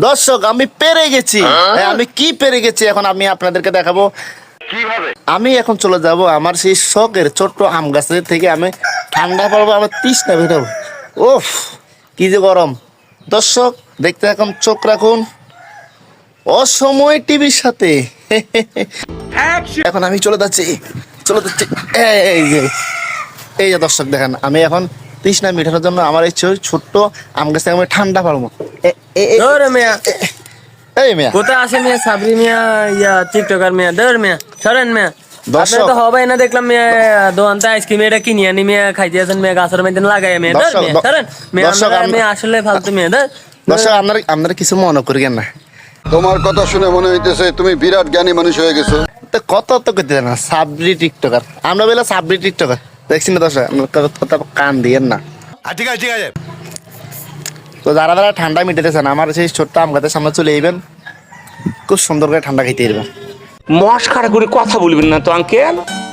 দর্শক আমি পেরে গেছি। আমি কি পেরে গেছি এখন আমি আপনাদেরকে দেখাবো কিভাবে। আমি এখন চলে যাব আমার সেই শখের ছোট্ট আম গাছের থেকে আমি ঠান্ডা পাবো, আমার তৃষ্ণা বেরোবো। ওফ কি যে গরম। দর্শক দেখতে এখন চোখ রাখুন অসময় টিভির সাথে। এখন আমি চলে যাচ্ছি। এই যে এই যে দর্শক দেখেন আমি এখন তৃষ্ণা মেটানোর জন্য আমার এই ছোট্ট আম গাছ থেকে আমি ঠান্ডা পাবো। এই মিয়া কোথায় আসে মিয়া? সাবরি মিয়া ইয়া টিকটকার মিয়া, দর মিয়া সরেন মিয়া। দর্শক তো হবে না দেখলাম মিয়া, দোকানতে আইসক্রিম এটা কিনে আনি মিয়া, খাইতে আছেন মিয়া, গাছের মধ্যে লাগাই মিয়া, দর মিয়া সরেন মিয়া। মিয়া আসলে ফালতু মিয়া, দর। দর্শক আপনারা কিছু মনে করিয়েন না। তোমার কথা শুনে মনে হইতেছে তুমি বিরাট জ্ঞানী মানুষ হয়ে গেছো। তো কত তো করতে না সাবরি টিকটকার, আমরা বলে সাবরি টিকটকার দেখছি না দর্শক, কথা কান দিয়েন না। ঠিক আছে ঠিক আছে। তো যারা যারা ঠান্ডা মিটাতেছেন আমার সেই ছোট্ট আম গাছের সামনে চলে যাবেন, খুব সুন্দর করে ঠান্ডা খাইতে পারবেন। মস্কারা করে কথা বলবেন না তো আঙ্কেল।